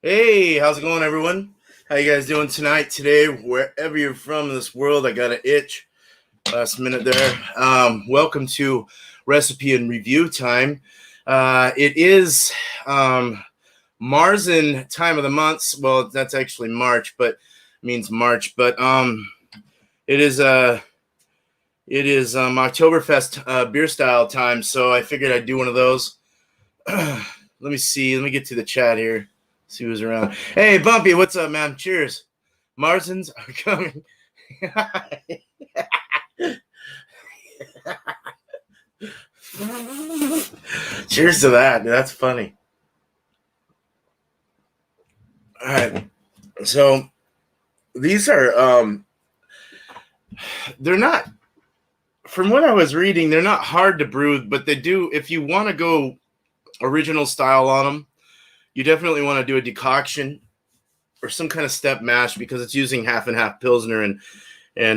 Hey, how's it going, everyone? How you guys doing tonight, today, wherever you're from in this world? I got an itch last minute there. Welcome to recipe and review time. It is Marzen time of the month. Well, that's actually March, but means March. But it is Oktoberfest beer style time. So I figured I'd do one of those. Let me see. Let me get to the chat here. See who's around. Hey, Bumpy, what's up, man? Cheers. Marzens are coming. Cheers to that. That's funny. All right. So these are they're not, from what I was reading, they're not hard to brew, but they do, if you want to go original style on them, you definitely want to do a decoction or some kind of step mash because it's using half and half Pilsner and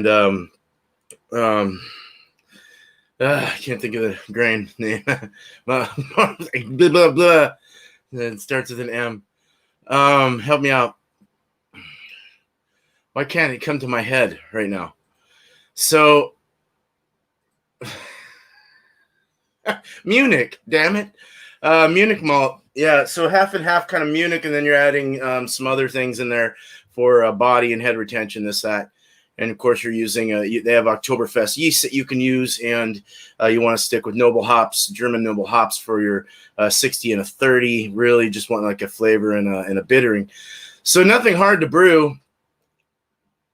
I can't think of the grain name. Blah, blah, blah. It starts with an M. Help me out. Why can't it come to my head right now? So, Munich, damn it. Munich malt. Yeah, so half and half kind of Munich, and then you're adding some other things in there for body and head retention, this, that. And, of course, you're using, they have Oktoberfest yeast that you can use, and you want to stick with noble hops, German noble hops for your 60 and a 30. Really just want like a flavor and a bittering. So nothing hard to brew,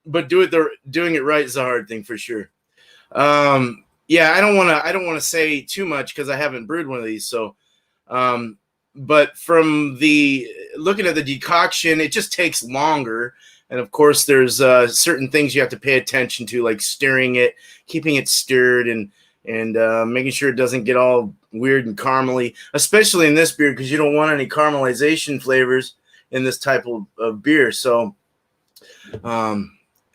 but doing it right is a hard thing for sure. Yeah, I don't want to say too much because I haven't brewed one of these. So, but from the looking at the decoction, it just takes longer. And of course, there's certain things you have to pay attention to, like stirring it, keeping it stirred, and making sure it doesn't get all weird and caramely, especially in this beer because you don't want any caramelization flavors in this type of beer. So,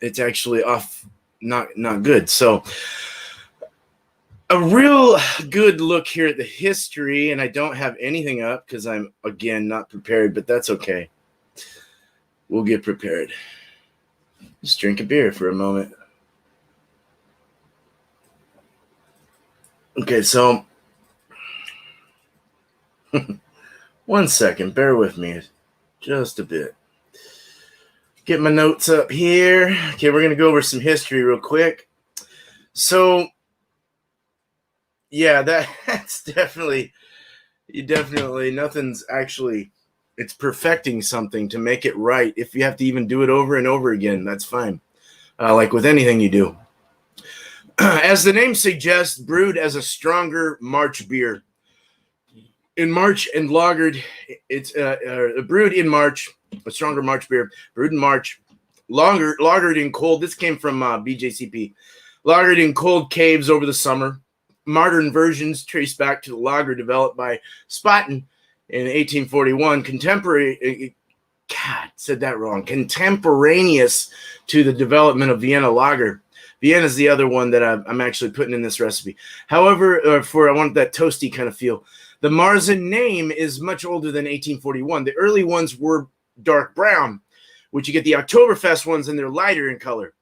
it's actually not good. So, a real good look here at the history, and I don't have anything up because I'm, again, not prepared, but that's okay. We'll get prepared. Just drink a beer for a moment. Okay, so 1 second. Bear with me just a bit. Get my notes up here. Okay, we're going to go over some history real quick. So, yeah, that's definitely, nothing's actually, it's perfecting something to make it right. If you have to even do it over and over again, that's fine. Like with anything you do. As the name suggests, brewed as a stronger March beer. In March and lagered, it's brewed in March, a stronger March beer, brewed in March, lagered in cold. This came from BJCP. Lagered in cold caves over the summer. Modern versions trace back to the lager developed by Spaten in 1841. Contemporaneous to the development of Vienna lager. Vienna is the other one that I'm actually putting in this recipe. However, I want that toasty kind of feel. The Marzen name is much older than 1841. The early ones were dark brown, which you get the Oktoberfest ones, and they're lighter in color.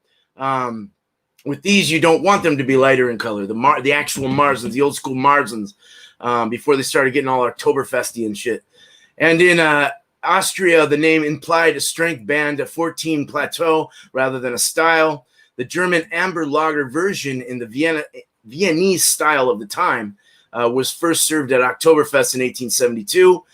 With these, you don't want them to be lighter in color. The actual Marzens, the old school Marzens, before they started getting all Oktoberfesty and shit. And in Austria, the name implied a strength band, a 14 plateau, rather than a style. The German amber lager version in the Viennese style of the time was first served at Oktoberfest in 1872,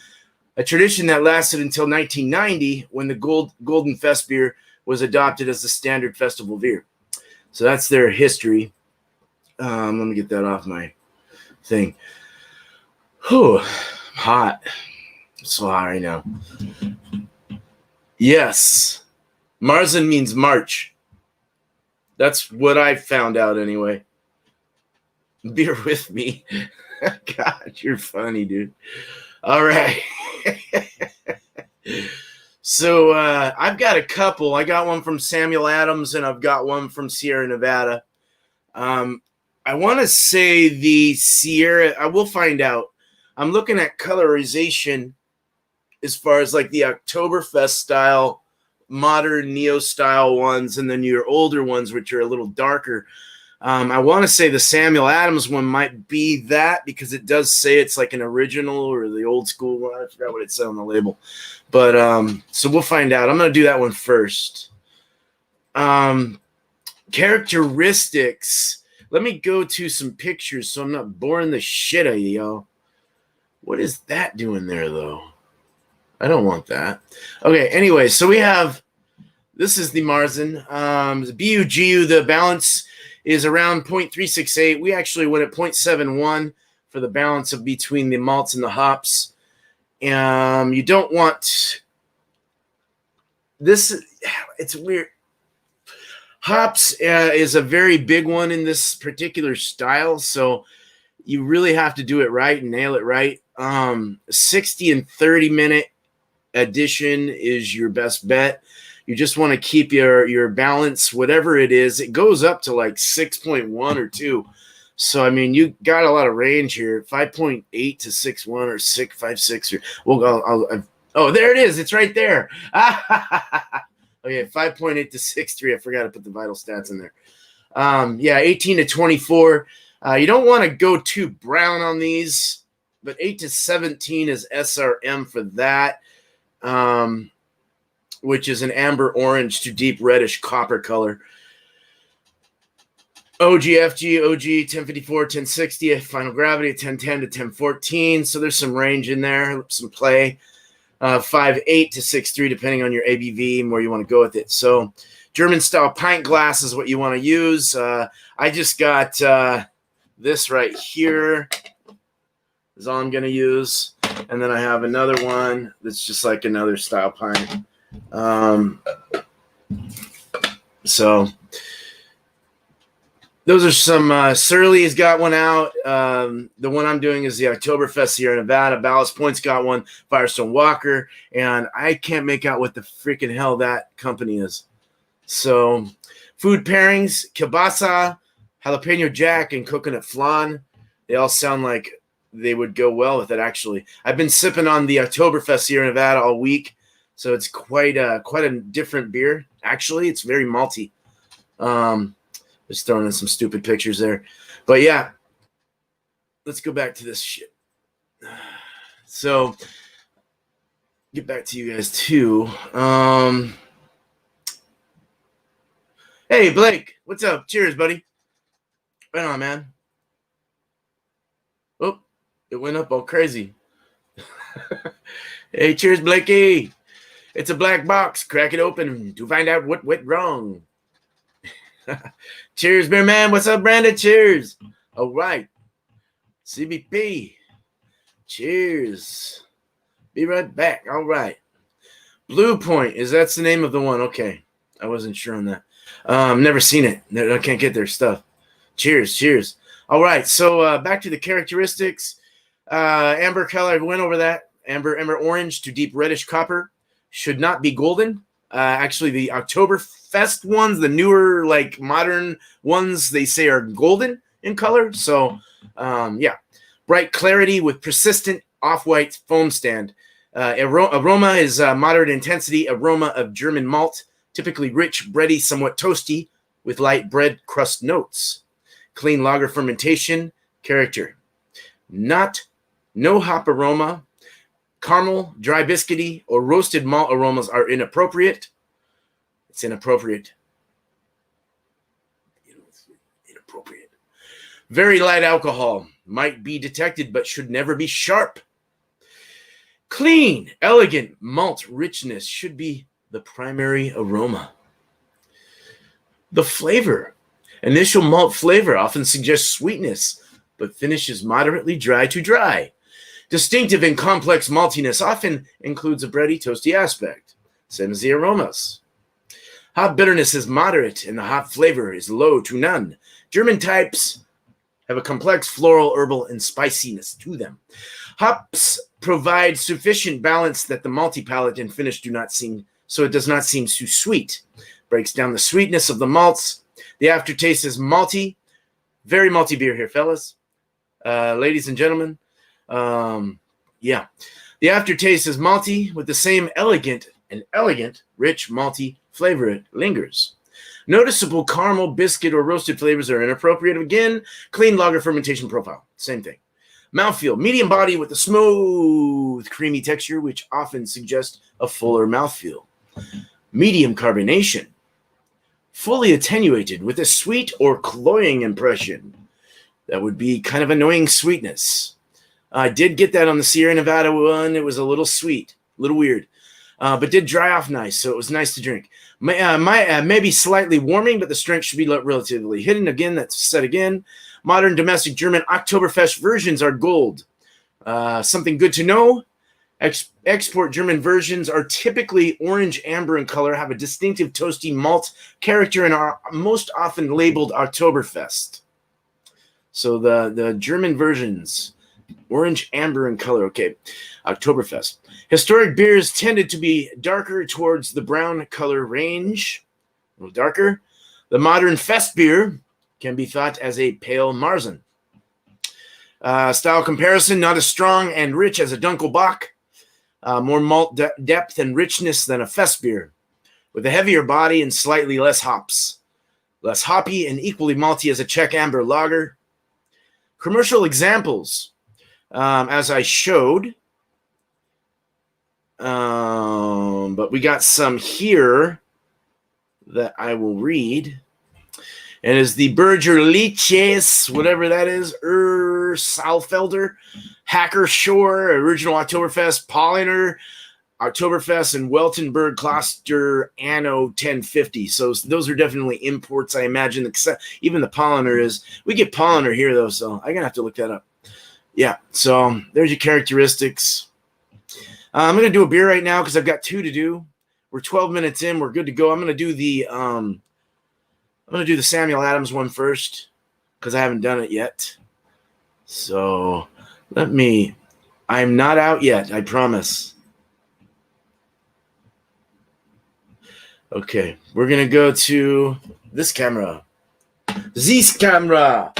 a tradition that lasted until 1990 when the Golden Fest beer was adopted as the standard festival beer. So that's their history. Let me get that off my thing. Whew, hot. It's so hot right now. Yes, Marzen means March. That's what I found out anyway. Beer with me. God, you're funny, dude. All right. So I've got a couple. I got one from Samuel Adams, and I've got one from Sierra Nevada. I want to say the Sierra, I will find out. I'm looking at colorization as far as like the Oktoberfest style, modern neo style ones, and then your older ones, which are a little darker. I want to say the Samuel Adams one might be that, because it does say it's like an original or the old school one. I forgot what it said on the label. But so we'll find out. I'm going to do that one first. Characteristics. Let me go to some pictures so I'm not boring the shit out of you, y'all. What is that doing there, though? I don't want that. Okay, anyway, so we have, this is the Marzen. The BUGU, the balance is around 0.368. We actually went at 0.71 for the balance of between the malts and the hops. You don't want this. It's weird. Hops is a very big one in this particular style, so you really have to do it right and nail it right. 60 and 30 minute addition is your best bet. You just want to keep your balance, whatever it is. It goes up to like 6.1 or 2. So, I mean, you got a lot of range here. 5.8 to 6.1 or 6.56. Oh, there it is. It's right there. Okay, 5.8 to 6.3. I forgot to put the vital stats in there. Yeah, 18 to 24. You don't want to go too brown on these, but 8 to 17 is SRM for that. Which is an amber orange to deep reddish copper color. OG, FG, OG, 1054, 1060, final gravity, 1010 to 1014. So there's some range in there, some play. 5.8 to 6.3, depending on your ABV and where you want to go with it. So German style pint glass is what you want to use. I just got this right here is all I'm going to use. And then I have another one that's just like another style pint. So those are some Surly's got one out. The one I'm doing is the Oktoberfest Sierra Nevada. Ballast Point's got one. Firestone Walker, and I can't make out what the freaking hell that company is. So food pairings: kielbasa, jalapeno jack, and coconut flan. They all sound like they would go well with it. Actually, I've been sipping on the Oktoberfest Sierra Nevada all week. So it's quite a different beer. Actually, it's very malty. Just throwing in some stupid pictures there. But yeah, let's go back to this shit. So get back to you guys too. Hey, Blake, what's up? Cheers, buddy. Right on, man. Oh, it went up all crazy. Hey, cheers, Blakey. It's a black box. Crack it open to find out what went wrong. Cheers, beer man. What's up, Brandon? Cheers. All right. CBP. Cheers. Be right back. All right. Blue Point. That's the name of the one? Okay. I wasn't sure on that. Never seen it. I can't get their stuff. Cheers. Cheers. All right. So back to the characteristics. Amber color. I went over that. Amber orange to deep reddish copper. Should not be golden. Actually, the Oktoberfest ones, the newer, like modern ones, they say are golden in color. So, yeah. Bright clarity with persistent off-white foam stand. Aroma is moderate intensity. Aroma of German malt. Typically rich, bready, somewhat toasty, with light bread crust notes. Clean lager fermentation. Character. No hop aroma. Caramel, dry biscuity, or roasted malt aromas are inappropriate. It's inappropriate. Inappropriate. Very light alcohol. Might be detected, but should never be sharp. Clean, elegant malt richness should be the primary aroma. The flavor. Initial malt flavor often suggests sweetness, but finishes moderately dry to dry. Distinctive and complex maltiness often includes a bready, toasty aspect, same as the aromas. Hop bitterness is moderate, and the hop flavor is low to none. German types have a complex floral, herbal, and spiciness to them. Hops provide sufficient balance that the malty palate and finish do not seem, so it does not seem too sweet. Breaks down the sweetness of the malts. The aftertaste is malty. Very malty beer here, fellas. Ladies and gentlemen. Yeah. The aftertaste is malty with the same elegant, rich malty flavor. It lingers. Noticeable caramel, biscuit, or roasted flavors are inappropriate. Again, clean lager fermentation profile. Same thing. Mouthfeel, medium body with a smooth, creamy texture, which often suggests a fuller mouthfeel. Medium carbonation, fully attenuated with a sweet or cloying impression. That would be kind of annoying sweetness. I did get that on the Sierra Nevada one. It was a little sweet, a little weird, but did dry off nice, so it was nice to drink. Maybe slightly warming, but the strength should be relatively hidden. Again, that's said again. Modern domestic German Oktoberfest versions are gold. Something good to know. Export German versions are typically orange amber in color, have a distinctive toasty malt character, and are most often labeled Oktoberfest. So the German versions, orange amber in color. Okay, Oktoberfest. Historic beers tended to be darker towards the brown color range, a little darker. The modern fest beer can be thought as a pale Marzen. Style comparison, not as strong and rich as a Dunkelbock. More malt depth and richness than a fest beer, with a heavier body and slightly less hops. Less hoppy and equally malty as a Czech amber lager. Commercial examples, as I showed, but we got some here that I will read. And is the Burgerliches, whatever that is, Salfelder, Hacker Shore, Original Oktoberfest, Polliner, Oktoberfest, and Weltenberg Kloster Anno 1050. So those are definitely imports, I imagine. Even the Polliner is. We get Polliner here, though, so I'm going to have to look that up. Yeah, so there's your characteristics. I'm going to do a beer right now because I've got 2 to do. We're 12 minutes in. We're good to go. I'm going to do the Samuel Adams one first because I haven't done it yet. So I'm not out yet, I promise. Okay, we're going to go to this camera. This camera.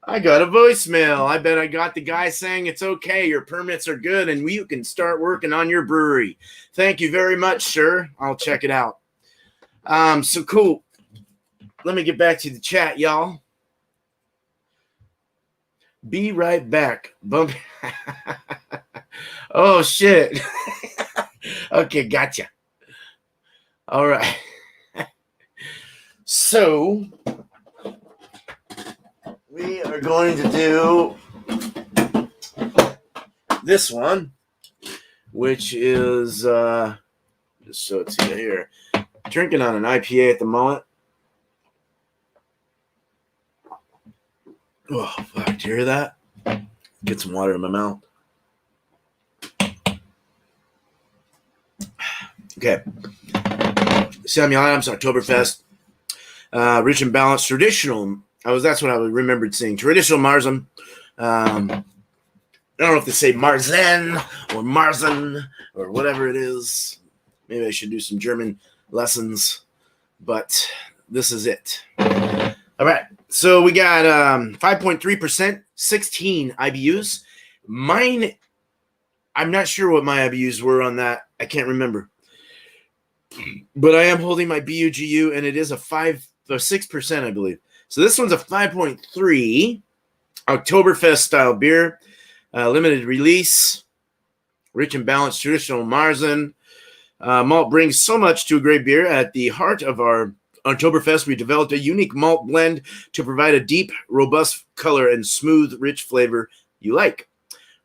I got a voicemail. I bet I got the guy saying it's okay, your permits are good, and you can start working on your brewery. Thank you very much, sir. I'll check it out. So cool. Let me get back to the chat, y'all. Be right back. Bump. Oh, shit. Okay, gotcha. All right. So we are going to do this one, which is just show it to you here. Drinking on an IPA at the moment. Oh, fuck. Do you hear that? Get some water in my mouth. Okay. Samuel Adams, Oktoberfest. Rich and balanced, traditional. That's what I remembered seeing. Traditional Marzen. I don't know if they say Marzen or Marzen or whatever it is. Maybe I should do some German lessons, but this is it. All right. So we got 5.3%, 16 IBUs. Mine, I'm not sure what my IBUs were on that. I can't remember. But I am holding my BUGU, and it is a 6%, I believe. So this one's a 5.3 Oktoberfest style beer, limited release, rich and balanced traditional Marzen. Malt brings so much to a great beer. At the heart of our Oktoberfest, we developed a unique malt blend to provide a deep, robust color and smooth, rich flavor you like.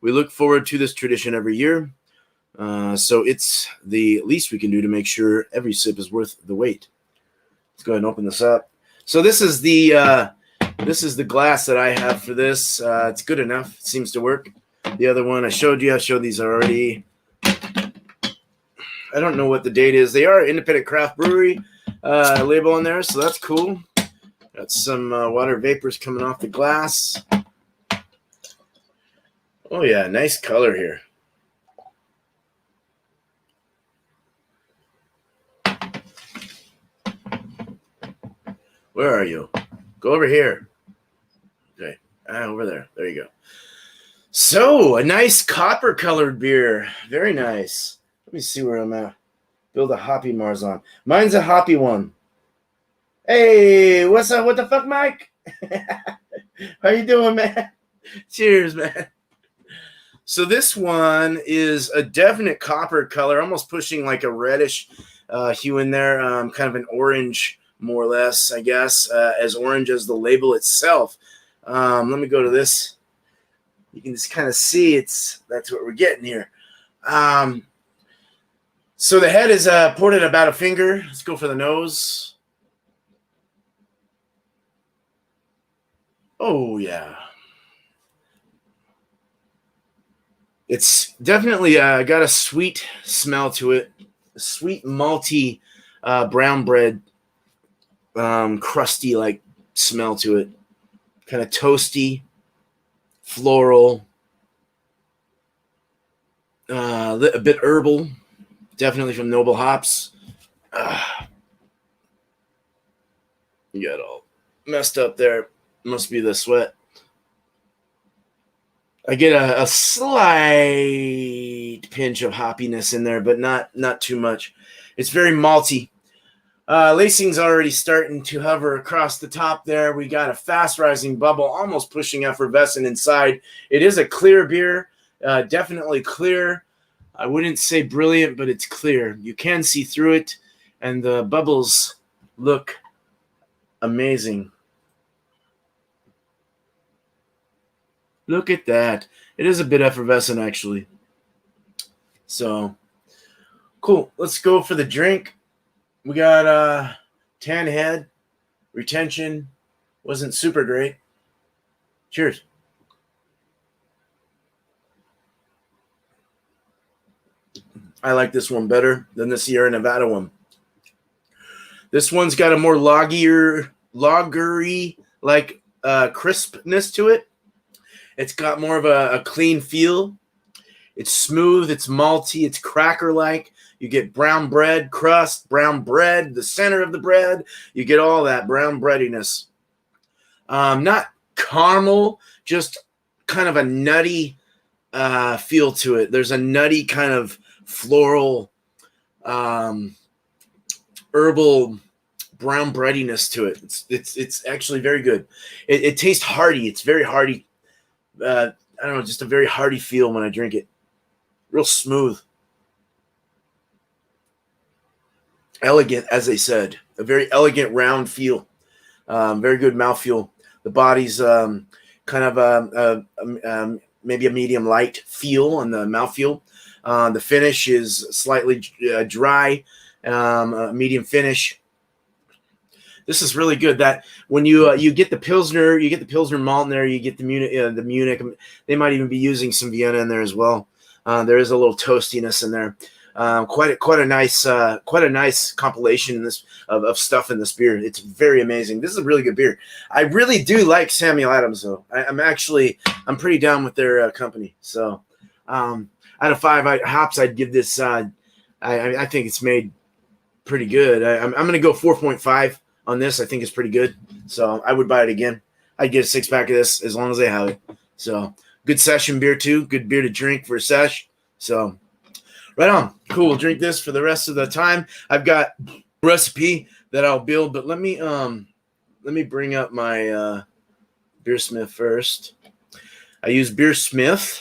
We look forward to this tradition every year. So it's the least we can do to make sure every sip is worth the wait. Let's go ahead and open this up. So this is the glass that I have for this. It's good enough. It seems to work. The other one I showed these already. I don't know what the date is. They are independent craft brewery label on there, so that's cool. Got some water vapors coming off the glass. Oh yeah, nice color here. Where are you? Go over here. Okay, over there. There you go. So, a nice copper colored beer. Very nice. Let me see where I'm at. Build a hoppy Marzen. Mine's a hoppy one. Hey, what's up? What the fuck, Mike? How you doing, man? Cheers, man. So this one is a definite copper color, almost pushing like a reddish hue in there, kind of an orange, more or less, I guess, as orange as the label itself. Let me go to this. You can just kind of see that's what we're getting here. So the head is poured at about a finger. Let's go for the nose. Oh, yeah. It's definitely got a sweet smell to it. A sweet, malty, brown bread, crusty like smell to it. Kind of toasty, floral, a bit herbal, definitely from noble hops. You got all messed up there. Must be the sweat. I get a slight pinch of hoppiness in there, but not too much. It's very malty. Lacing's already starting to hover across the top there. We got a fast rising bubble, almost pushing effervescent inside. It is a clear beer, definitely clear. I wouldn't say brilliant, but it's clear. You can see through it, and the bubbles look amazing. Look at that. It is a bit effervescent, actually. So, cool. Let's go for the drink. We got tan head. Retention wasn't super great. Cheers. I like this one better than the Sierra Nevada one. This one's got a more lagery like crispness to it. It's got more of a clean feel. It's smooth. It's malty. It's cracker-like. You get brown bread crust, brown bread, the center of the bread. You get all that brown breadiness. Not caramel, just kind of a nutty feel to it. There's a nutty kind of floral, herbal brown breadiness to it. It's actually very good. It tastes hearty. It's very hearty. I don't know, just a very hearty feel when I drink it. Real smooth. Elegant, as they said. A very elegant, round feel. Very good mouthfeel. The body's kind of maybe a medium light feel on the mouthfeel. The finish is slightly dry, medium finish. This is really good. That when you get the Pilsner, you get the Pilsner malt in there, you get the Munich. They might even be using some Vienna in there as well. There is a little toastiness in there. Quite a nice compilation in this of stuff in this beer. It's very amazing. This is a really good beer. I really do like Samuel Adams though. I'm pretty down with their company. So out of 5 hops, I'd give this. I think it's made pretty good. I'm going to go 4.5 on this. I think it's pretty good. So I would buy it again. I'd get a 6-pack of this as long as they have it. So good session beer too. Good beer to drink for a sesh. So right on. Cool. We'll drink this for the rest of the time. I've got a recipe that I'll build, but let me bring up my BeerSmith first. I use BeerSmith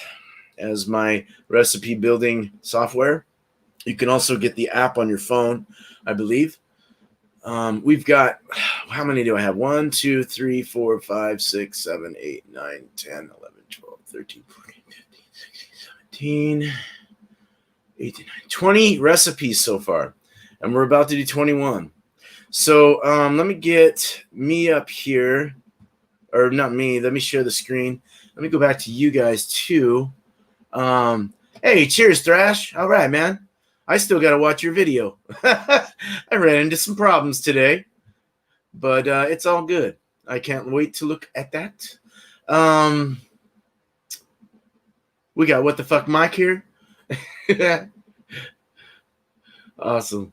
as my recipe building software. You can also get the app on your phone, I believe. We've got, how many do I have? 1, 2, 3, 4, 5, 6, 7, 8, 9, 10, 11, 12, 13, 14, 15, 16, 17, 18, 19, 20 recipes so far. And we're about to do 21. So let me get me up here. Or not me. Let me share the screen. Let me go back to you guys too. Hey, cheers, Thrash. All right, man. I still got to watch your video. I ran into some problems today, but it's all good. I can't wait to look at that. We got What the Fuck Mike here. Awesome.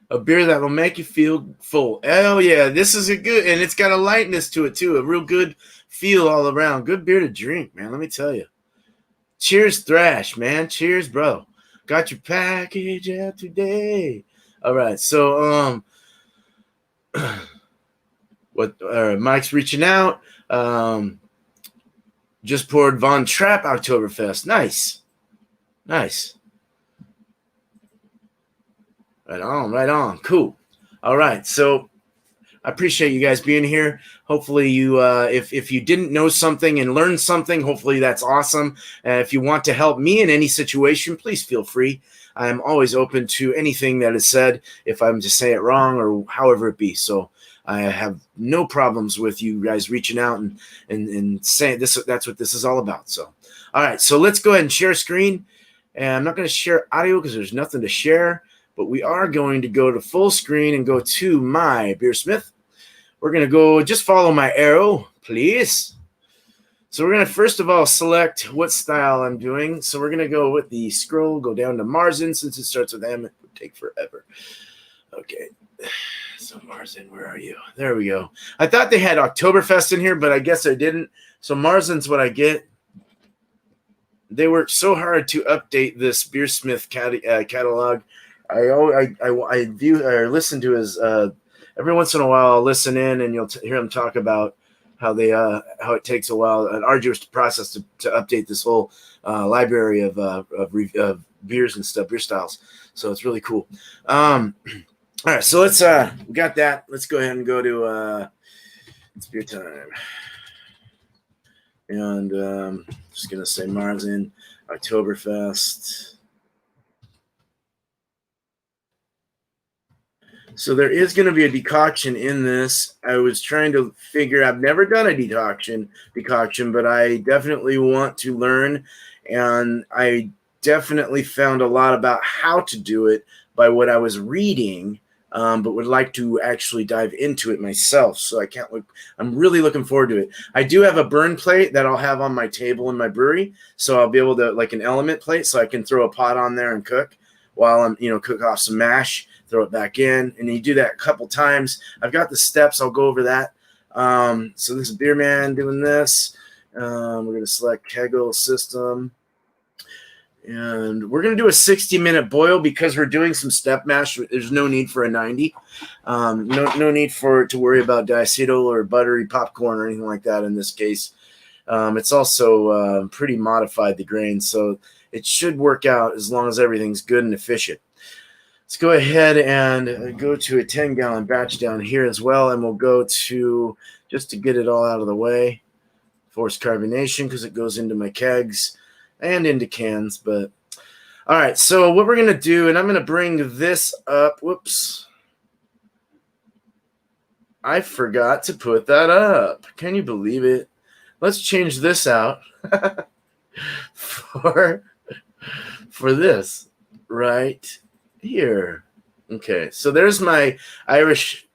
A beer that will make you feel full. Oh, yeah. This is a good, and it's got a lightness to it, too. A real good feel all around. Good beer to drink, man. Let me tell you. Cheers, Thrash, man. Cheers, bro. Got your package out today. All right, so what? Mike's reaching out. Just poured Von Trapp Oktoberfest. Nice. Right on. Cool. All right, so I appreciate you guys being here. Hopefully you, if you didn't know something and learned something, hopefully that's awesome. If you want to help me in any situation, please feel free. I am always open to anything that is said if I'm to say it wrong or however it be. So I have no problems with you guys reaching out and saying this. That's what this is all about. So, all right. So let's go ahead and share screen. And I'm not going to share audio because there's nothing to share. But we are going to go to full screen and go to my BeerSmith. We're going to go, just follow my arrow, please. So we're going to first of all select what style I'm doing. So we're going to go with the scroll, go down to Marzen. Since it starts with M, it would take forever. Okay. So Marzen, where are you? There we go. I thought they had Oktoberfest in here, but I guess I didn't. So Marzen's what I get. They worked so hard to update this BeerSmith catalog. I view or listen to his every once in a while. I'll listen in and you'll hear him talk about how they how it takes a while, an arduous process to update this whole library of beers and stuff, beer styles. So it's really cool. All right, so let's we got that. Let's go ahead and go to it's beer time. And just gonna say Marzen, Oktoberfest. So there is going to be a decoction in this. I was trying to figure, I've never done a decoction, but I definitely want to learn. And I definitely found a lot about how to do it by what I was reading, but would like to actually dive into it myself. So I can't look, I'm really looking forward to it. I do have a burn plate that I'll have on my table in my brewery. So I'll be able to, like an element plate, so I can throw a pot on there and cook while I'm, cook off some mash. Throw it back in, and you do that a couple times. I've got the steps. I'll go over that. So this is Beer Man doing this. We're going to select Kegel system. And we're going to do a 60-minute boil because we're doing some step mash. There's no need for a 90. No need to worry about diacetyl or buttery popcorn or anything like that in this case. It's also pretty modified, the grain, so it should work out as long as everything's good and efficient. Let's go ahead and go to a 10-gallon batch down here as well, and we'll go to, just to get it all out of the way, forced carbonation because it goes into my kegs and into cans. But all right, so what we're going to do, and I'm going to bring this up. Whoops. I forgot to put that up. Can you believe it? Let's change this out for this right here. Okay, so there's my Irish.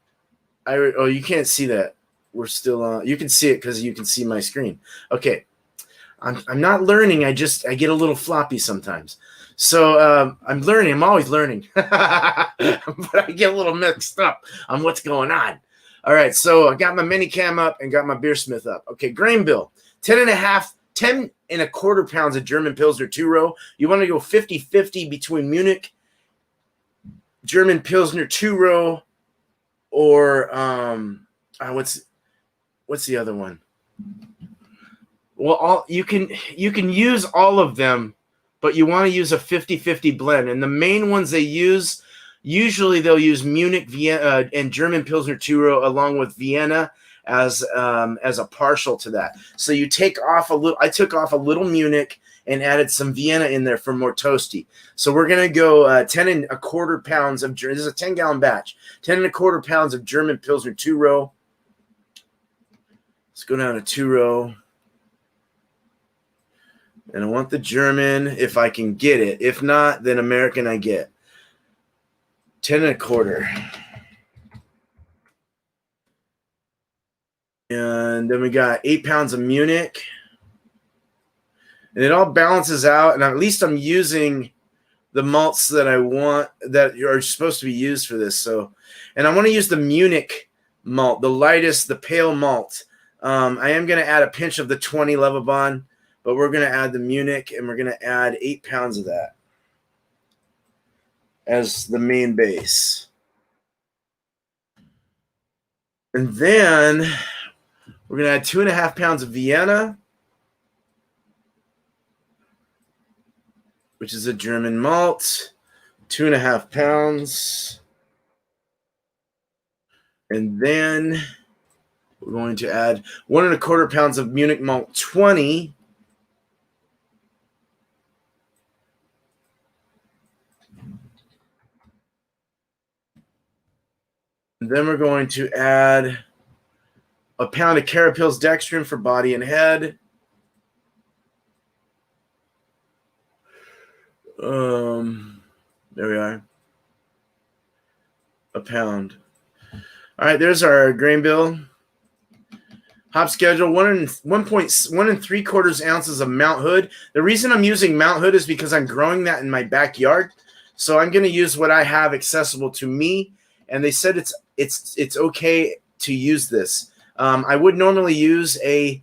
Oh, you can't see that. We're still on. You can see it because you can see my screen. Okay, I'm not learning. I get a little floppy sometimes. So I'm learning. I'm always learning, but I get a little mixed up on what's going on. All right, so I got my mini cam up and got my BeerSmith up. Okay, grain bill: 10 and a quarter pounds of German Pilsner 2-row. You want to go 50-50 between Munich German Pilsner 2-row or what's the other one? Well, you can use all of them, but you want to use a 50-50 blend. And the main ones they use, usually they'll use Munich, Vienna, and German Pilsner 2-row along with Vienna as a partial to that. So you take off a little. I took off a little Munich and added some Vienna in there for more toasty. So we're going to go 10 and a quarter pounds of, this is a 10-gallon batch, 10 and a quarter pounds of German Pilsner 2-row. Let's go down to 2-row. And I want the German if I can get it. If not, then American I get. 10 and a quarter. And then we got 8 pounds of Munich. And it all balances out, and at least I'm using the malts that I want, that are supposed to be used for this. So, and I want to use the Munich malt, the lightest, the pale malt. I am going to add a pinch of the 20 Levabon, but we're going to add the Munich, and we're going to add 8 pounds of that as the main base. And then we're going to add 2.5 pounds of Vienna, which is a German malt, 2.5 pounds. And then we're going to add 1.25 pounds of Munich malt 20. And then we're going to add 1 pound of Carapils dextrin for body and head. There we are. 1 pound. All right, there's our grain bill. Hop schedule, 1 3/4 ounces of Mount Hood. The reason I'm using Mount Hood is because I'm growing that in my backyard. So I'm going to use what I have accessible to me. And they said it's okay to use this. I would normally use a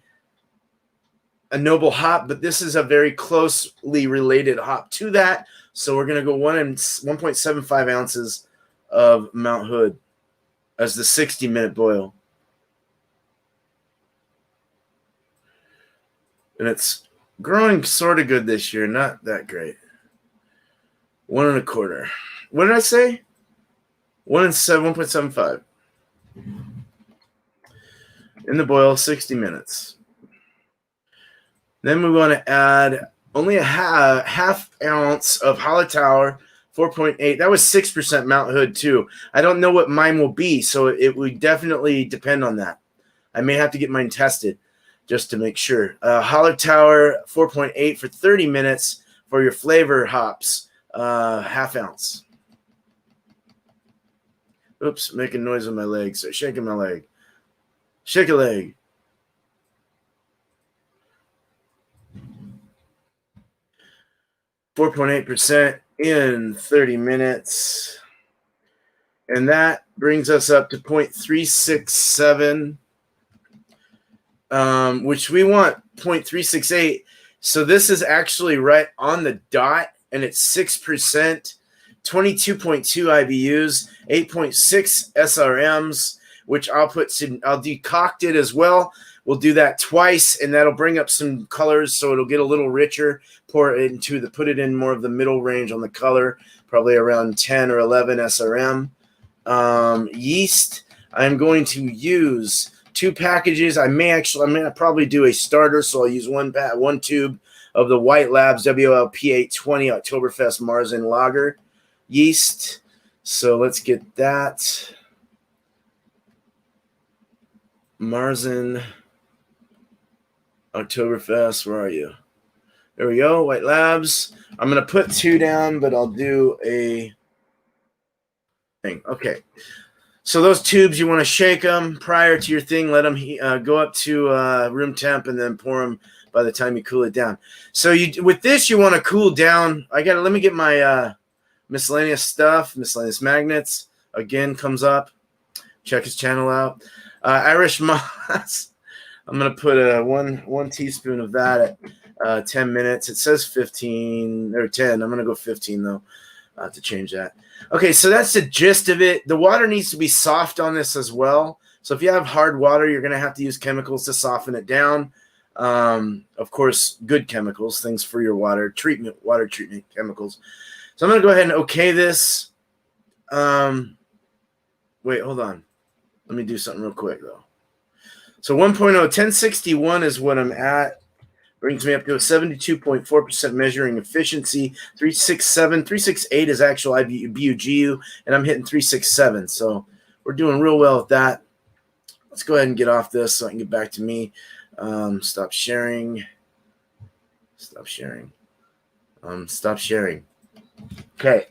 noble hop, but this is a very closely related hop to that. So we're going to go 1.75 ounces of Mount Hood as the 60-minute boil. And it's growing sort of good this year, not that great. 1.25. What did I say? 1.75. In the boil, 60 minutes. Then we want to add only a half ounce of Shoutout 4.8. That was 6% Mount Hood too. I don't know what mine will be, so it would definitely depend on that. I may have to get mine tested just to make sure. Shoutout 4.8 for 30 minutes for your flavor hops, half ounce. Oops, making noise with my leg, so shaking my leg. Shake a leg. .8% in 30 minutes. And that brings us up to 0.367, which we want 0.368. So this is actually right on the dot, and it's 6%, 22.2 IBUs, 8.6 SRMs, which I'll decoct it as well. We'll do that twice, and that'll bring up some colors, so it'll get a little richer. Put it in more of the middle range on the color, probably around 10 or 11 SRM. Yeast, I'm going to use 2 packages. I'm gonna probably do a starter, so I'll use one tube of the White Labs WLP 820 Oktoberfest Marzen Lager yeast. So let's get that. Marzen Oktoberfest, where are you? There we go, White Labs. I'm going to put 2 down, but I'll do a thing. Okay. So those tubes, you want to shake them prior to your thing. Let them go up to room temp, and then pour them by the time you cool it down. So with this, you want to cool down. Let me get my miscellaneous stuff, miscellaneess magnets. Again, comes up. Check his channel out. Irish moss. I'm going to put one teaspoon of that at 10 minutes. It says 15 or 10. I'm going to go 15, though. I'll have to change that. Okay, so that's the gist of it. The water needs to be soft on this as well. So if you have hard water, you're going to have to use chemicals to soften it down. Of course, good chemicals, things for your water treatment chemicals. So I'm going to go ahead and okay this. Wait, hold on. Let me do something real quick, though. So 1.0, 1061 is what I'm at. Brings me up to a 72.4% measuring efficiency. 368 is actual BUGU, and I'm hitting 367. So we're doing real well with that. Let's go ahead and get off this so I can get back to me. Stop sharing. Stop sharing. Stop sharing. Okay.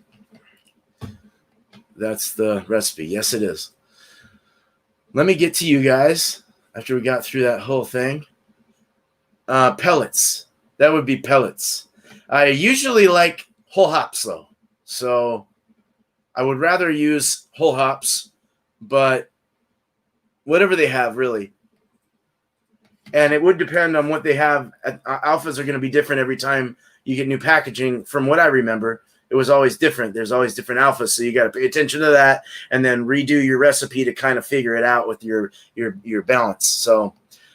That's the recipe. Yes, it is. Let me get to you guys after we got through that whole thing. Pellets. That would be pellets. I usually like whole hops, though. So I would rather use whole hops, but whatever they have, really. And it would depend on what they have. Alphas are going to be different every time you get new packaging. From what I remember, it was always different. There's always different alphas, so you got to pay attention to that, and then redo your recipe to kind of figure it out with your balance. So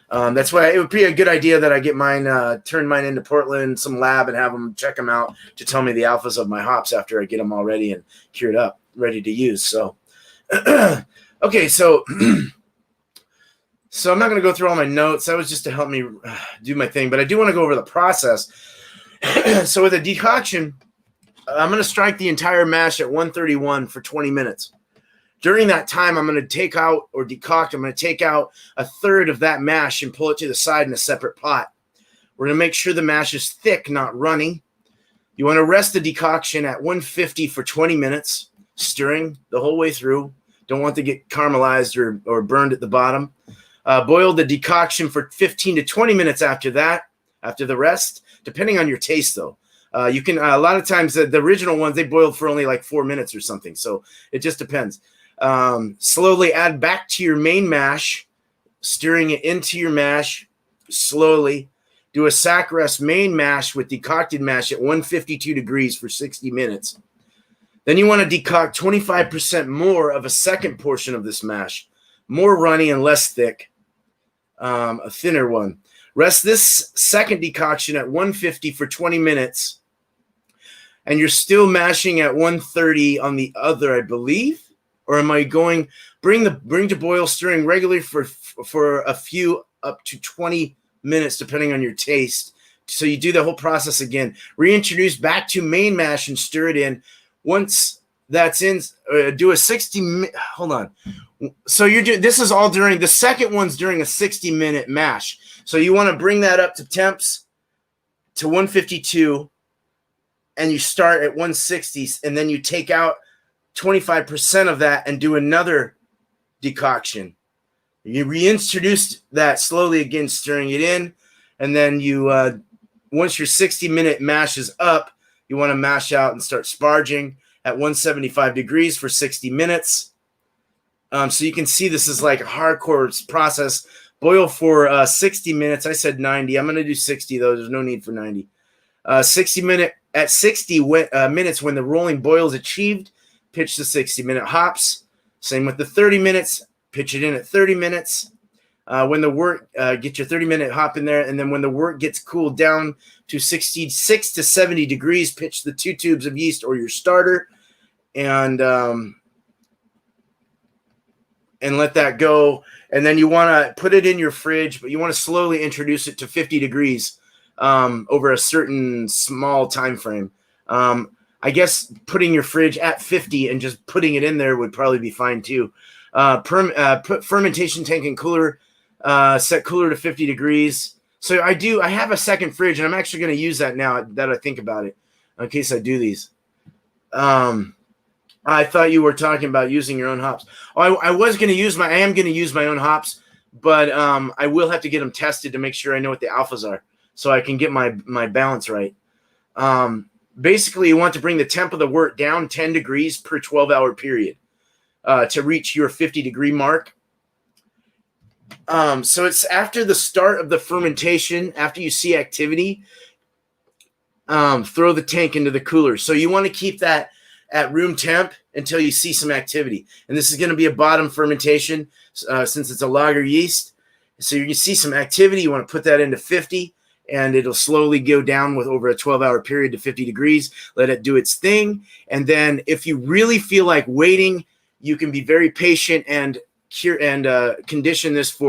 that's why it would be a good idea that I get mine, turn mine into Portland, some lab, and have them check them out to tell me the alphas of my hops after I get them all ready and cured up, ready to use. So, okay, so. So I'm not going to go through all my notes. That was just to help me do my thing. But I do want to go over the process. So with a decoction, I'm going to strike the entire mash at 131 for 20 minutes. During that time, I'm going to take out or decoct. I'm going to take out a third of that mash and pull it to the side in a separate pot. We're going to make sure the mash is thick, not runny. You want to rest the decoction at 150 for 20 minutes, stirring the whole way through. Don't want to get caramelized or burned at the bottom. Boil the decoction for 15 to 20 minutes after that, after the rest, depending on your taste, though. You can a lot of times the original ones, they boiled for only like 4 minutes or something. So it just depends. Slowly add back to your main mash, stirring it into your mash slowly. Do a sack rest main mash with decocted mash at 152 degrees for 60 minutes. Then you want to decoct 25% more of a second portion of this mash, more runny and less thick. A thinner one. Rest this second decoction at 150 for 20 minutes, and you're still mashing at 130 on the other, I believe. Or am I going bring to boil, stirring regularly for a few up to 20 minutes, depending on your taste. So you do the whole process again. Reintroduce back to main mash and stir it in. Once that's in, do a 60. Hold on. So you're doing this is all during the second one's during a 60-minute mash. So you want to bring that up to temps to 152, and you start at 160, and then you take out 25% of that and do another decoction. You reintroduce that slowly again, stirring it in, and then you once your 60-minute mash is up, you want to mash out and start sparging at 175 degrees for 60 minutes. So you can see this is like a hardcore process. Boil for 60 minutes. I said 90. I'm going to do 60, though. There's no need for 90. 60 minutes when the rolling boil is achieved, pitch the 60-minute hops. Same with the 30 minutes. Pitch it in at 30 minutes. When the wort, get your 30-minute hop in there. And then when the wort gets cooled down to 66 to 70 degrees, pitch the 2 tubes of yeast or your starter. And let that go. And then you want to put it in your fridge, but you want to slowly introduce it to 50 degrees over a certain small time frame. I guess putting your fridge at 50 and just putting it in there would probably be fine too. Put fermentation tank and cooler, set cooler to 50 degrees. So I have a second fridge, and I'm actually going to use that now that I think about it in case I do these. I thought you were talking about using your own hops. Oh, I am going to use my own hops, but I will have to get them tested to make sure I know what the alphas are so I can get my balance right. Basically, you want to bring the temp of the wort down 10 degrees per 12-hour period to reach your 50-degree mark. So it's after the start of the fermentation, after you see activity, throw the tank into the cooler. So you want to keep that at room temp until you see some activity. And this is going to be a bottom fermentation since it's a lager yeast. So you can see some activity. You want to put that into 50, and it'll slowly go down with over a 12-hour period to 50 degrees. Let it do its thing. And then if you really feel like waiting, you can be very patient and condition this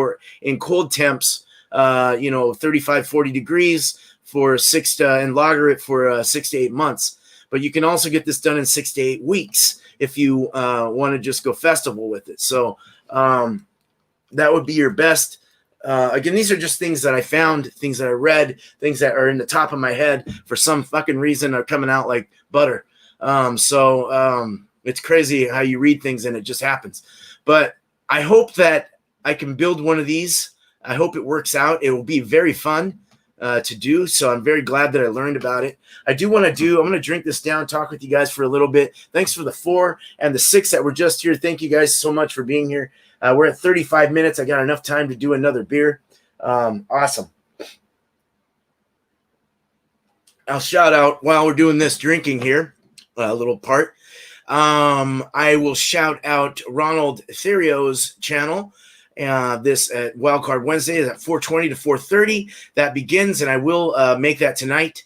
in cold temps, 35, 40 degrees for and lager it for 6 to 8 months. But you can also get this done in 6 to 8 weeks if you want to just go festival with it. So that would be your best. Again, these are just things that I found, things that I read, things that are in the top of my head for some fucking reason are coming out like butter. It's crazy how you read things and it just happens. But I hope that I can build one of these. I hope it works out. It will be very fun to do. So I'm very glad that I learned about it. I'm going to drink this down, talk with you guys for a little bit. Thanks for the 4 and the 6 that were just here. Thank you guys so much for being here. We're at 35 minutes. I got enough time to do another beer. Awesome. I'll shout out while we're doing this drinking here, a little part. I will shout out Ronald Theriot's channel. This at Wildcard Wednesday is at 4:20 to 4:30. That begins, and I will make that tonight.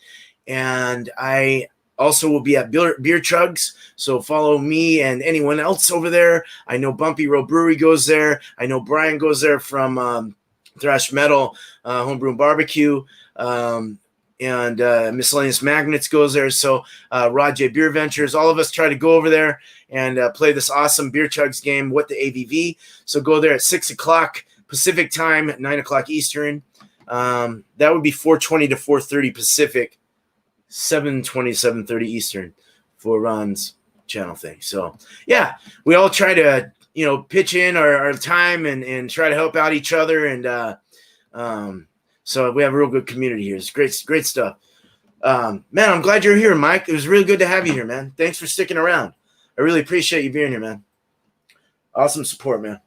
And I also will be at Beer Chugs, so follow me and anyone else over there. I know Bumpy Road Brewery goes there. I know Brian goes there from Thrash Metal, Homebrew and Barbecue. And Miscellaneous Magnets goes there. So Rod J Beer Ventures, all of us try to go over there and play this awesome Beer Chugs game, What the ABV. So go there at 6 o'clock Pacific time, 9 o'clock Eastern. That would be 4:20 to 4:30 Pacific, 7:20, 7:30 Eastern for Ron's channel thing. So yeah, we all try to, pitch in our time and try to help out each other. And so we have a real good community here. It's great stuff. Man, I'm glad you're here, Mike. It was really good to have you here, man. Thanks for sticking around. I really appreciate you being here, man. Awesome support, man.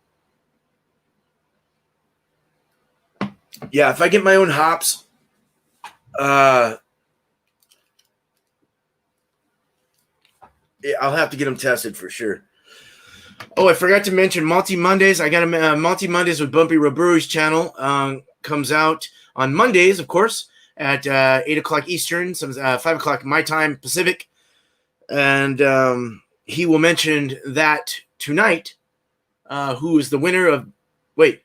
Yeah, if I get my own hops, I'll have to get them tested for sure. Oh, I forgot to mention Multi Mondays. I got a Multi Mondays with Bumpy Road Brewery's channel. Comes out on Mondays, of course, at 8 o'clock Eastern, 5 o'clock my time Pacific. And he will mention that tonight, who is the winner of – wait,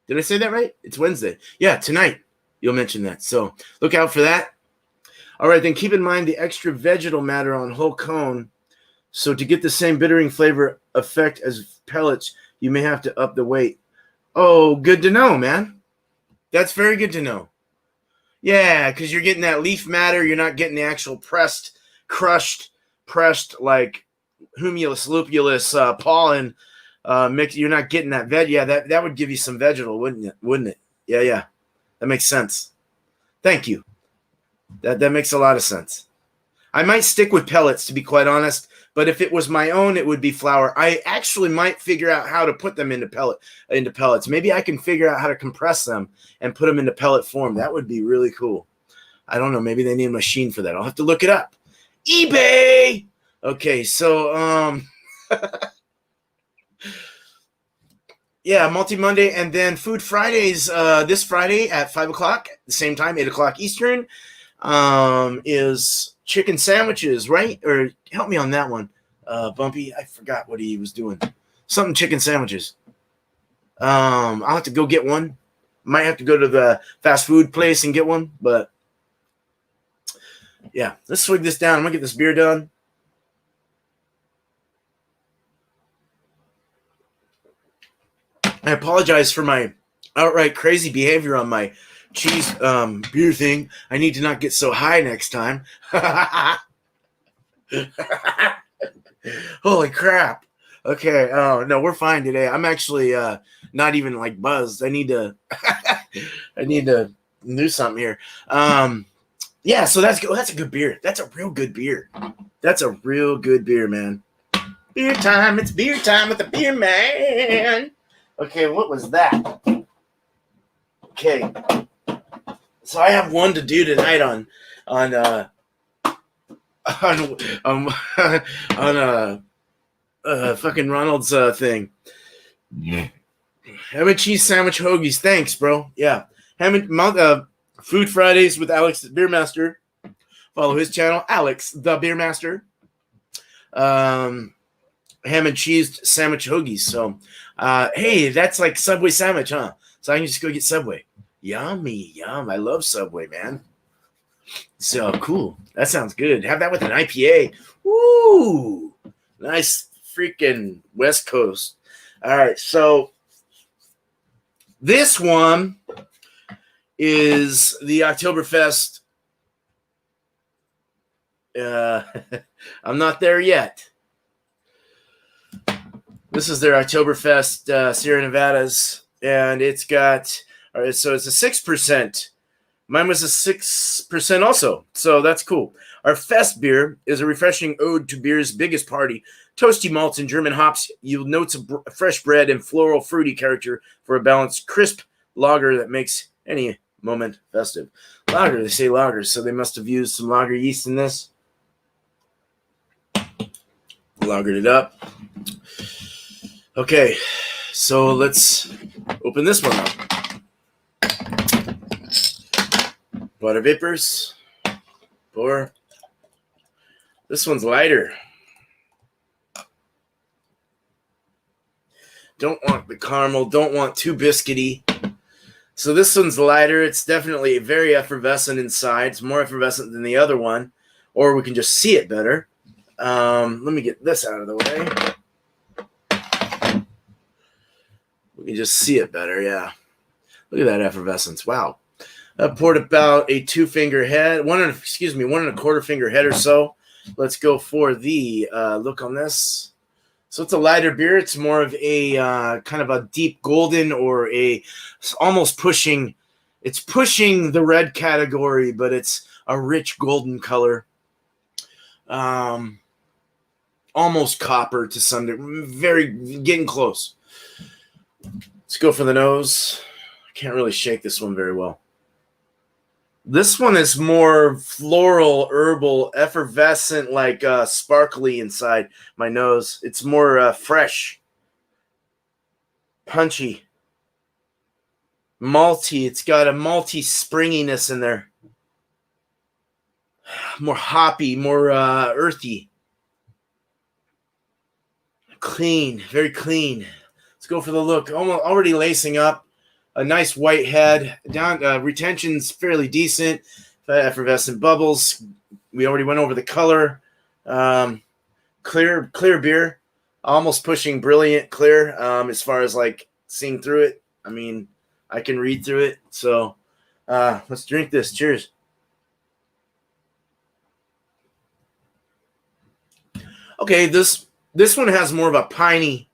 did I say that right? It's Wednesday. Yeah, tonight you'll mention that. So look out for that. All right, then keep in mind the extra vegetal matter on whole cone. So to get the same bittering flavor effect as pellets, you may have to up the weight. Oh, good to know, man. That's very good to know. Yeah, because you're getting that leaf matter. You're not getting the actual pressed, like humulus lupulus pollen mix. You're not getting that veg. Yeah, that would give you some vegetal, wouldn't it? Yeah. That makes sense. Thank you. That makes a lot of sense. I might stick with pellets, to be quite honest. But if it was my own, it would be flour. I actually might figure out how to put them into pellets. Maybe I can figure out how to compress them and put them into pellet form. That would be really cool. I don't know. Maybe they need a machine for that. I'll have to look it up. eBay. Okay, so yeah, Multi Monday, and then Food Fridays. This Friday at 5 o'clock, the same time, 8 o'clock Eastern, is chicken sandwiches, right? Or help me on that one, Bumpy. I forgot what he was doing. Something chicken sandwiches. I'll have to go get one. Might have to go to the fast food place and get one, but yeah, let's swig this down. I'm gonna get this beer done. I apologize for my outright crazy behavior on my cheese beer thing. I need to not get so high next time. Holy crap. Okay. Oh no, we're fine today. I'm actually not even like buzzed. I need to do something here. Yeah, so that's a good beer. That's a real good beer. That's a real good beer, man. Beer time. It's beer time with the beer man. Okay, what was that? Okay. So I have one to do tonight on fucking Ronald's thing. Yeah. Ham and cheese sandwich hoagies. Thanks, bro. Yeah. Food Fridays with Alex the Beer Master. Follow his channel, Alex the Beer Master. Ham and cheese sandwich hoagies. So hey, that's like Subway sandwich, huh? So I can just go get Subway. Yummy, yum. I love Subway, man. So cool. That sounds good. Have that with an IPA. Woo! Nice freaking West Coast. All right, so this one is the Oktoberfest. I'm not there yet. This is their Oktoberfest Sierra Nevadas, and it's got, all right, so it's a 6%. Mine was a 6% also, so that's cool. Our Fest beer is a refreshing ode to beer's biggest party. Toasty malts and German hops yield notes of fresh bread and floral fruity character for a balanced, crisp lager that makes any moment festive. Lager, they say lager, so they must have used some lager yeast in this. Lagered it up. Okay, so let's open this one up. Butter vapors. Pour. This one's lighter. Don't want the caramel. Don't want too biscuity. So this one's lighter. It's definitely very effervescent inside. It's more effervescent than the other one. Or we can just see it better. Let me get this out of the way. We can just see it better, yeah. Look at that effervescence. Wow. I poured about a 2-finger head, 1.25 finger head or so. Let's go for the look on this. So it's a lighter beer. It's more of a kind of a deep golden or almost pushing. It's pushing the red category, but it's a rich golden color. Almost copper to some degree. Very getting close. Let's go for the nose. I can't really shake this one very well. This one is more floral, herbal, effervescent, like sparkly inside my nose. It's more fresh, punchy, malty. It's got a malty springiness in there. More hoppy, more earthy. Clean, very clean. Let's go for the look. Already lacing up. A nice white head. Down retention's fairly decent. Effervescent bubbles. We already went over the color. Clear beer. Almost pushing brilliant clear as far as like seeing through it. I mean, I can read through it. So let's drink this. Cheers. Okay, this one has more of a piney.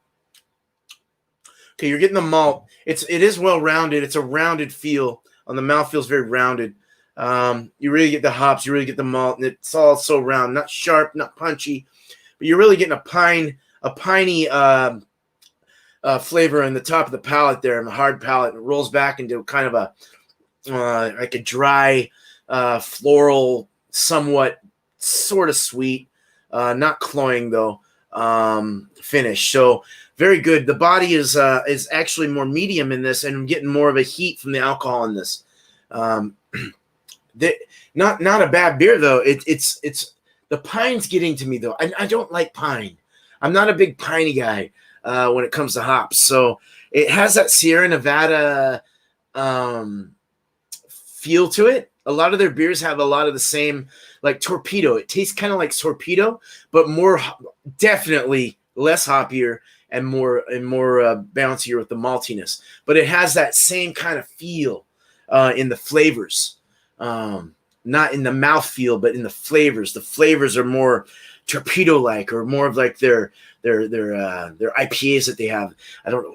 Okay, you're getting the malt. It is well rounded. It's a rounded feel. On the mouth feels very rounded. You really get the hops. You really get the malt, and it's all so round. Not sharp, not punchy, but you're really getting a piney flavor in the top of the palate there, in the hard palate. It rolls back into kind of a like a dry, floral, somewhat sort of sweet, not cloying though, finish. So very good. The body is actually more medium in this, and I'm getting more of a heat from the alcohol in this. Not a bad beer though. It's the pine's getting to me though. I don't like pine. I'm not a big piney guy when it comes to hops. So it has that Sierra Nevada feel to it. A lot of their beers have a lot of the same, like Torpedo. It tastes kind of like Torpedo, but more definitely less hoppier and more bouncier with the maltiness. But it has that same kind of feel in the flavors, not in the mouth feel, but in the flavors. The flavors are more Torpedo-like, or more of like their IPAs that they have.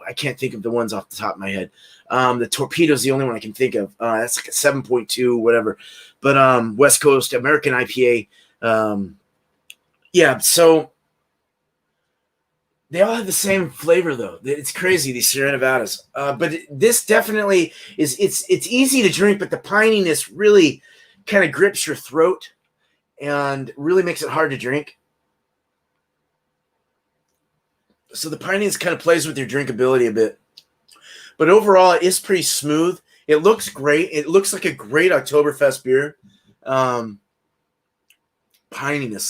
I can't think of the ones off the top of my head. The Torpedo is the only one I can think of. That's like a 7.2, whatever. But West Coast American IPA. Yeah, so they all have the same flavor though. It's crazy, these Sierra Nevadas. But this definitely is. It's easy to drink, but the pininess really kind of grips your throat and really makes it hard to drink. So the pininess kind of plays with your drinkability a bit. But overall, it is pretty smooth. It looks great. It looks like a great Oktoberfest beer. Pininess,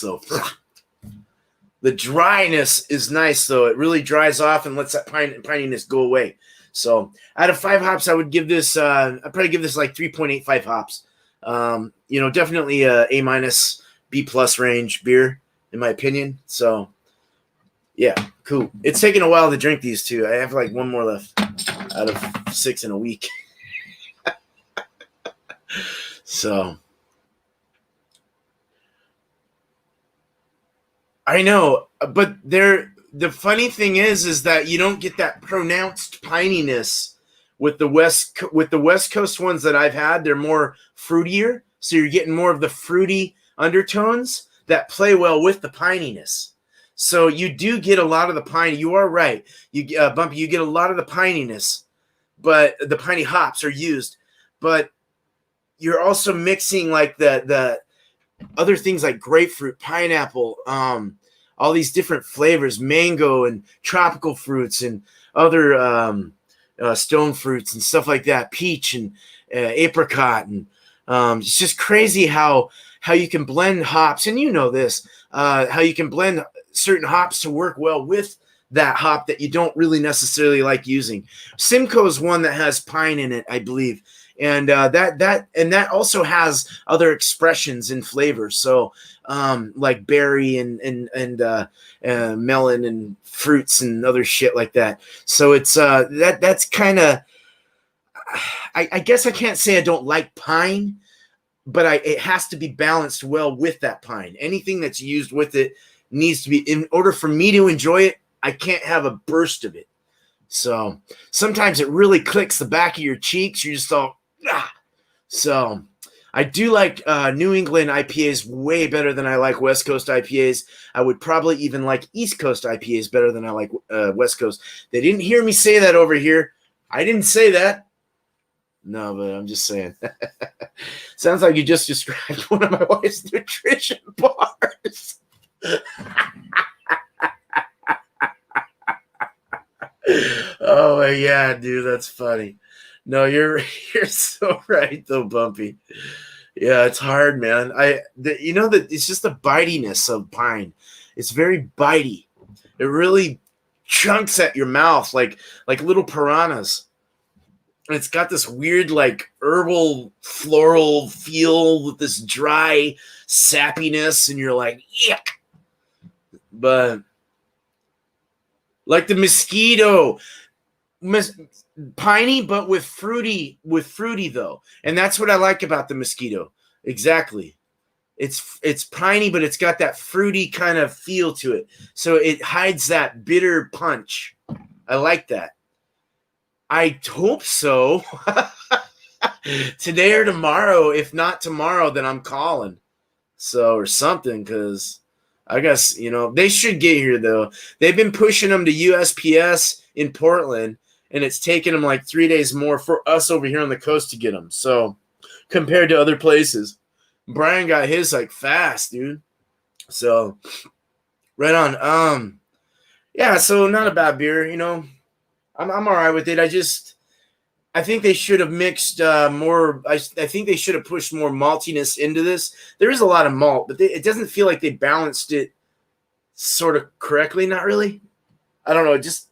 though. The dryness is nice, though. It really dries off and lets that pininess go away. So out of 5 hops, I would give this, I'd probably give this like 3.85 hops. Definitely a A-, B+ range beer, in my opinion. So, yeah, cool. It's taking a while to drink these two. I have like one more left out of 6 in a week. So, I know, but the funny thing is that you don't get that pronounced pininess with the West Coast ones that I've had. They're more fruitier, so you're getting more of the fruity undertones that play well with the pininess. So you do get a lot of the pine. You are right. Bumpy, you get a lot of the pininess but the piney hops are used. But you're also mixing like the other things like grapefruit, pineapple, all these different flavors, mango and tropical fruits and other stone fruits and stuff like that, peach and apricot. And it's just crazy how you can blend hops. And you know this, how you can blend certain hops to work well with that hop that you don't really necessarily like using. Simcoe is one that has pine in it, I believe. And that also has other expressions in flavor. So like berry and melon and fruits and other shit like that. So it's that's kind of, I guess I can't say I don't like pine, but it has to be balanced well with that pine. Anything that's used with it needs to be, in order for me to enjoy it, I can't have a burst of it. So sometimes it really clicks the back of your cheeks. You're just all, ah. So I do like New England IPAs way better than I like West Coast IPAs. I would probably even like East Coast IPAs better than I like West Coast. They didn't hear me say that over here. I didn't say that. No, but I'm just saying. Sounds like you just described one of my wife's nutrition bars. Oh yeah, dude, that's funny. No, you're so right though, Bumpy. Yeah, it's hard, man. You know that it's just the bitiness of pine. It's very bitey. It really chunks at your mouth like little piranhas. And it's got this weird like herbal floral feel with this dry sappiness, and you're like, yuck. But like the mosquito, piney, but with fruity though, and that's what I like about the mosquito. Exactly, it's piney, but it's got that fruity kind of feel to it, so it hides that bitter punch. I like that. I hope so. Today or tomorrow. If not tomorrow, then I'm calling. So or something, because I guess, you know, they should get here, though. They've been pushing them to USPS in Portland, and it's taken them like 3 days more for us over here on the coast to get them. So compared to other places, Brian got his like fast, dude. So right on. Yeah, so not a bad beer, you know. I'm all right with it. I think they should have mixed more. I think they should have pushed more maltiness into this. There is a lot of malt, but it doesn't feel like they balanced it sort of correctly. Not really. I don't know. Just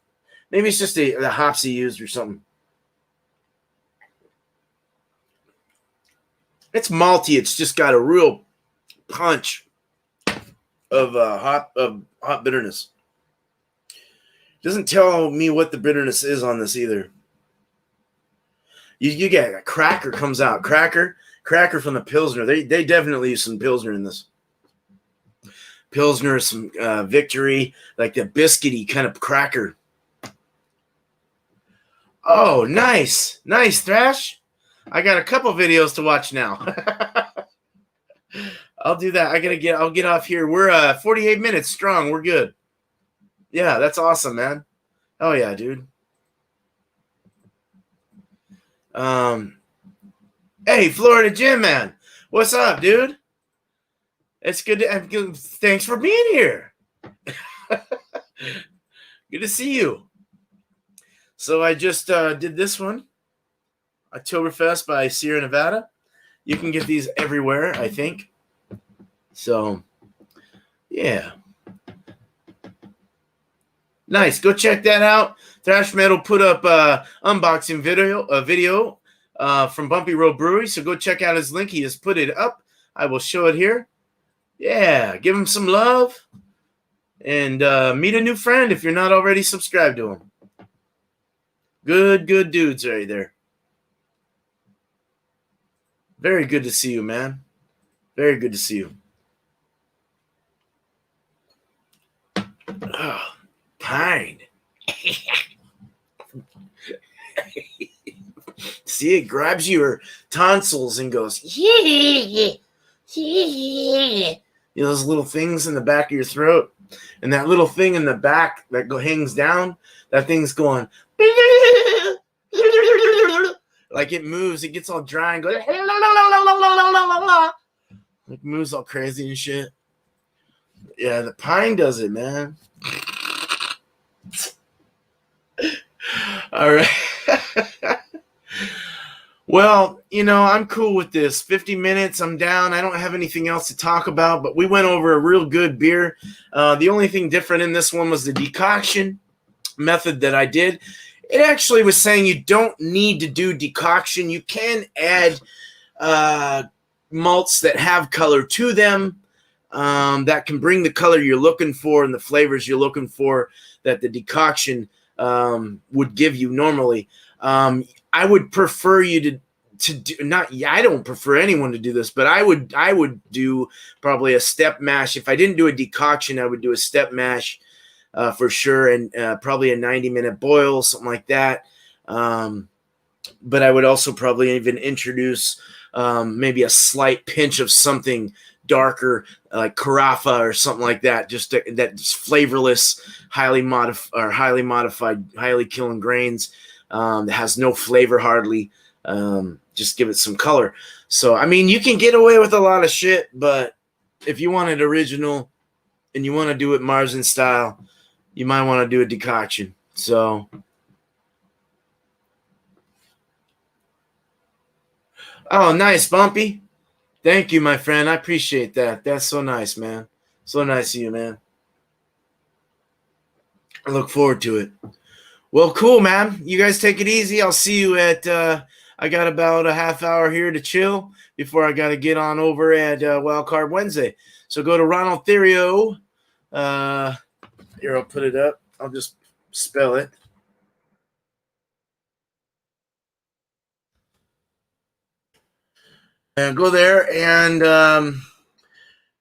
maybe it's just the hops he used or something. It's malty. It's just got a real punch of hot bitterness. Doesn't tell me what the bitterness is on this either. You get a cracker comes out. Cracker from the Pilsner. They definitely use some Pilsner in this. Pilsner, some Victory, like the biscuity kind of cracker. Oh, nice. Nice, Thrash. I got a couple videos to watch now. I'll do that. I'll get off here. We're 48 minutes strong. We're good. Yeah, that's awesome, man. Oh yeah, dude. Hey, Florida Jim, man. What's up, dude? It's good to thanks for being here. Good to see you. So I just did this one. Oktoberfest by Sierra Nevada. You can get these everywhere, I think. So, yeah. Nice. Go check that out. Thrash Metal put up unboxing video from Bumpy Road Brewery. So go check out his link. He just put it up. I will show it here. Yeah. Give him some love. And meet a new friend if you're not already subscribed to him. Good dudes right there. Very good to see you, man. Very good to see you. Oh, pine. See, it grabs your tonsils and goes, yeah. You know those little things in the back of your throat? And that little thing in the back that hangs down, that thing's going, Like it moves, it gets all dry and goes like moves all crazy and shit. Yeah, the pine does it, man. All right. Well, I'm cool with this. 50 minutes, I'm down. I don't have anything else to talk about, but we went over a real good beer. The only thing different in this one was the decoction method that I did. It actually was saying you don't need to do decoction. You can add malts that have color to them that can bring the color you're looking for and the flavors you're looking for that the decoction would give you normally. I would prefer you to do not. Yeah, I don't prefer anyone to do this, but I would do probably a step mash. If I didn't do a decoction, I would do a step mash for sure, and probably a 90-minute boil, something like that. But I would also probably even introduce maybe a slight pinch of something darker, like carafa or something like that, that's flavorless, highly modified, highly killing grains that has no flavor hardly. Just give it some color. So, I mean, you can get away with a lot of shit, but if you want it original and you want to do it Marzen style, you might want to do a decoction. So, oh, nice, Bumpy. Thank you, my friend. I appreciate that. That's so nice, man. So nice of you, man. I look forward to it. Well, cool, man. You guys take it easy. I'll see you at I got about a half hour here to chill before I got to get on over at Wildcard Wednesday. So go to Ronald Theriot. Here, I'll put it up. I'll just spell it. And go there and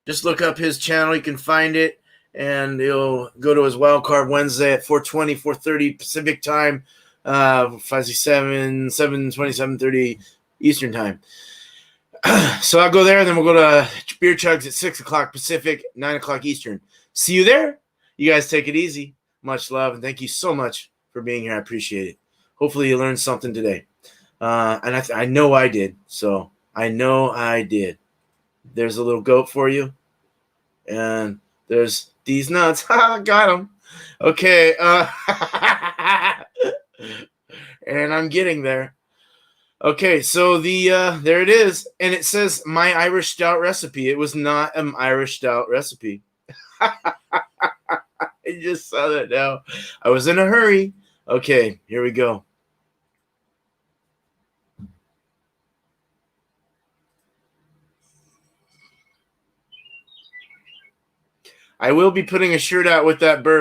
just look up his channel. You can find it. And you'll go to his Wildcard Wednesday at 4:20, 4:30 Pacific time, 5:07, 7:20, 7:30 Eastern time. So I'll go there, and then we'll go to Beer Chugs at 6 o'clock Pacific, 9 o'clock Eastern. See you there. You guys take it easy. Much love, and thank you so much for being here. I appreciate it. Hopefully you learned something today. And I know I did. So I know I did. There's a little goat for you. And there's these nuts. Got them. Okay. And I'm getting there. Okay, so there it is. And it says my Irish stout recipe. It was not an Irish stout recipe. I just saw that now. I was in a hurry. Okay, here we go. I will be putting a shirt out with that bird.